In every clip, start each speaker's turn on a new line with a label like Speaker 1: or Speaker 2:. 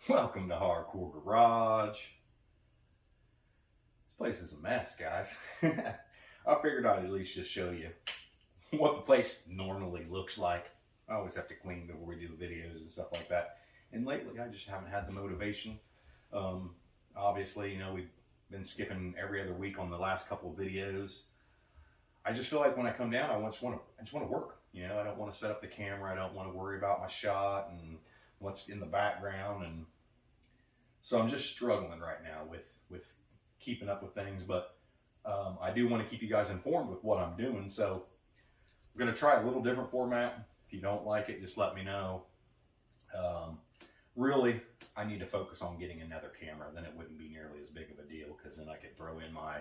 Speaker 1: Welcome to Hardcore Garage. This place is a mess, guys. I figured I'd at least just show you what the place normally looks like. I always have to clean before we do videos and stuff like that. And lately, I just haven't had the motivation. Obviously, you know, we've been skipping every other week on the last couple of videos. I just feel like when I come down, I just want to work. You know, I don't want to set up the camera. I don't want to worry about my shot and what's in the background. And so I'm just struggling right now with keeping up with things. But I do want to keep you guys informed with what I'm doing. So I'm going to try a little different format. If you don't like it, just let me know. Really, I need to focus on getting another camera. Then it wouldn't be nearly as big of a deal, because then I could throw in my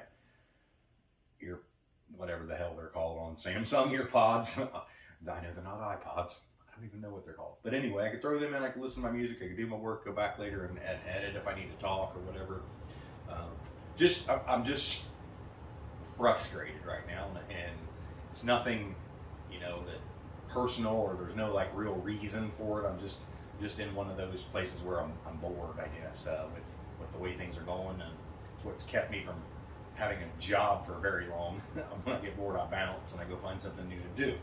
Speaker 1: whatever the hell they're called on Samsung earpods. I know they're not iPods. I don't even know what they're called. But anyway, I could throw them in. I could listen to my music. I could do my work, go back later and edit if I need to talk or whatever. I'm just frustrated right now, and it's nothing, you know, that personal, or there's no like real reason for it. I'm just in one of those places where I'm bored, I guess, with the way things are going, and it's what's kept me from having a job for very long. When I get bored, I bounce and I go find something new to do.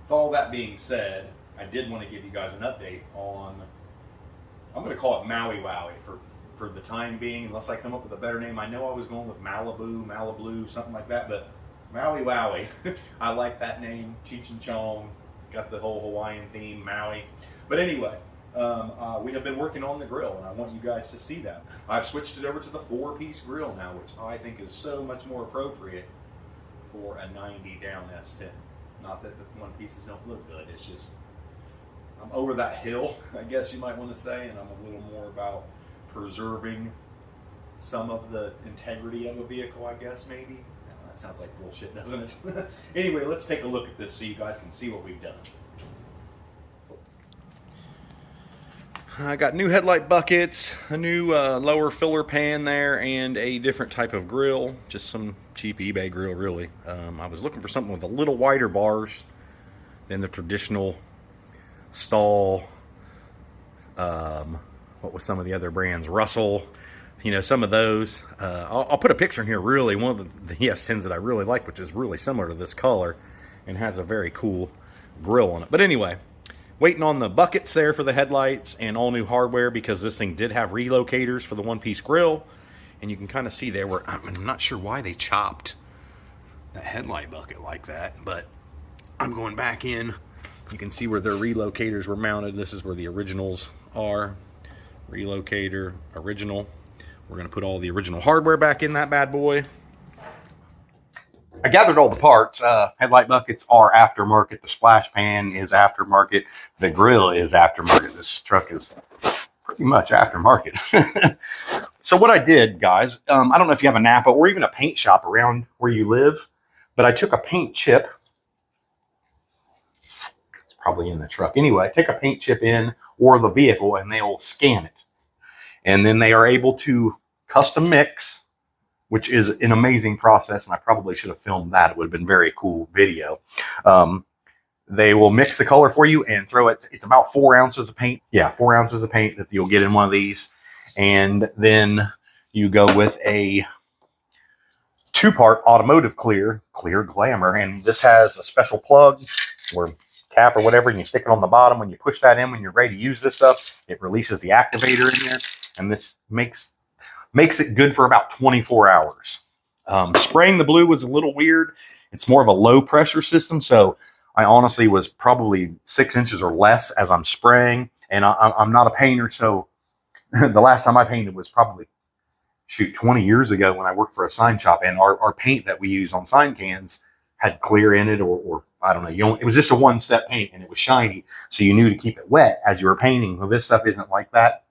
Speaker 1: With all that being said, I did want to give you guys an update on, I'm going to call it Maui Waui for the time being, unless I come up with a better name. I know I was going with Malibu, something like that, but Maui Waui. I like that name. Cheech and Chong, got the whole Hawaiian theme, Maui. But anyway, we have been working on the grill, and I want you guys to see that. I've switched it over to the 4-piece grill now, which I think is so much more appropriate for a 90 down S10. Not that the 1 pieces don't look good, it's just, I'm over that hill, I guess you might want to say, and I'm a little more about preserving some of the integrity of a vehicle, I guess, maybe. That sounds like bullshit, doesn't it? Anyway, let's take a look at this so you guys can see what we've done. I got new headlight buckets, a new lower filler pan there, and a different type of grill. Just some cheap eBay grill, really. I was looking for something with a little wider bars than the traditional Stall. What was some of the other brands? Russell. You know, some of those. I'll put a picture in here, really. One of the S10s that I really like, which is really similar to this color and has a very cool grill on it. But anyway, waiting on the buckets there for the headlights and all new hardware, because this thing did have relocators for the 1-piece grill. And you can kind of see there where, I'm not sure why they chopped that headlight bucket like that, but I'm going back in. You can see where their relocators were mounted. This is where the originals are. Relocator, original. We're going to put all the original hardware back in that bad boy. I gathered all the parts. Headlight buckets are aftermarket. The splash pan is aftermarket. The grill is aftermarket. This truck is pretty much aftermarket. So what I did, guys, I don't know if you have a Napa or even a paint shop around where you live, but I took a paint chip. It's probably in the truck. Anyway, take a paint chip in or the vehicle, and they'll scan it. And then they are able to custom mix, which is an amazing process, and I probably should have filmed that. It would have been a very cool video. They will mix the color for you and throw it. It's about 4 ounces of paint. Yeah, 4 ounces of paint that you'll get in one of these. And then you go with a 2-part automotive clear glamour. And this has a special plug or cap or whatever, and you stick it on the bottom. When you push that in, when you're ready to use this stuff, it releases the activator in there. And this makes it good for about 24 hours. Spraying the blue was a little weird. It's more of a low pressure system, so I honestly was probably 6 inches or less as I'm spraying. And I'm not a painter, so the last time I painted was probably, 20 years ago when I worked for a sign shop. And our paint that we use on sign cans had clear in it, or I don't know. It was just a 1-step paint, and it was shiny, so you knew to keep it wet as you were painting. Well, this stuff isn't like that.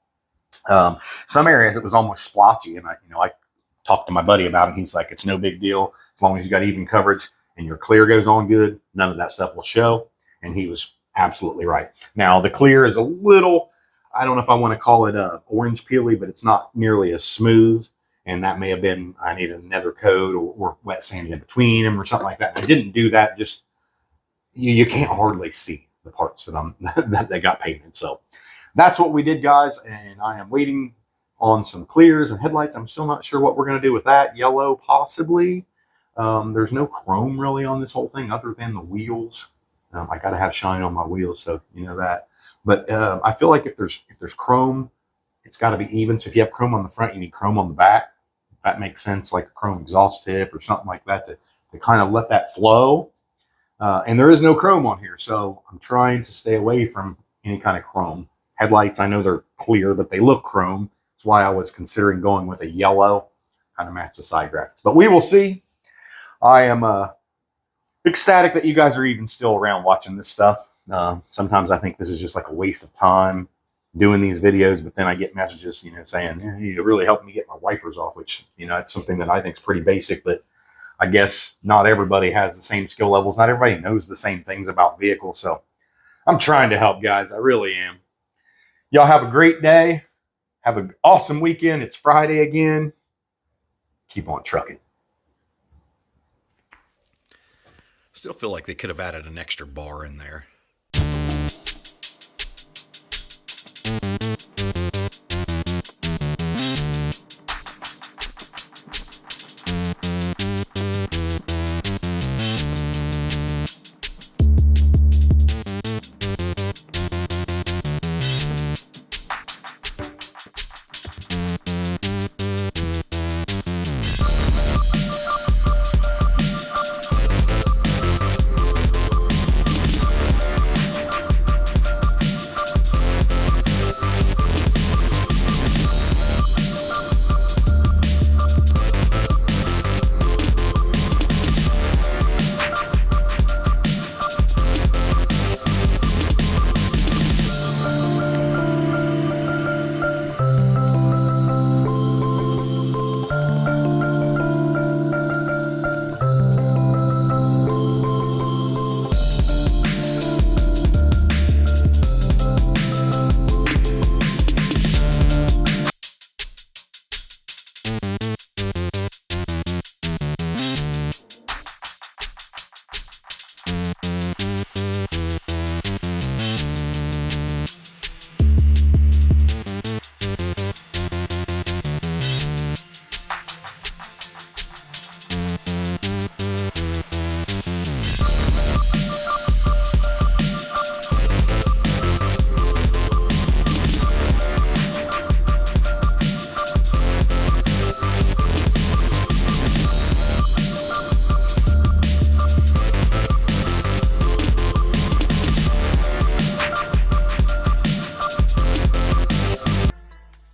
Speaker 1: Some areas it was almost splotchy, and I talked to my buddy about it. He's like, it's no big deal as long as you got even coverage and your clear goes on good. None of that stuff will show, and he was absolutely right. Now the clear is a little, I don't know if I want to call it orange peely, but it's not nearly as smooth, and that may have been I needed another coat or wet sand in between them or something like that. And I didn't do that. Just you can't hardly see the parts that that they got painted. So that's what we did, guys. And I am waiting on some clears and headlights. I'm still not sure what we're going to do with that. Yellow, possibly. There's no chrome really on this whole thing other than the wheels. I got to have shine on my wheels, so you know that. But I feel like if there's chrome, it's got to be even. So if you have chrome on the front, you need chrome on the back. If that makes sense, like a chrome exhaust tip or something like that to kind of let that flow. And there is no chrome on here, so I'm trying to stay away from any kind of chrome. Headlights, I know they're clear, but they look chrome. That's why I was considering going with a yellow, kind of match the side graphics. But we will see. I am ecstatic that you guys are even still around watching this stuff. Sometimes I think this is just like a waste of time doing these videos, but then I get messages, saying, you really helped me get my wipers off, which, it's something that I think is pretty basic, but I guess not everybody has the same skill levels. Not everybody knows the same things about vehicles. So I'm trying to help, guys. I really am. Y'all have a great day. Have an awesome weekend. It's Friday again. Keep on trucking.
Speaker 2: Still feel like they could have added an extra bar in there.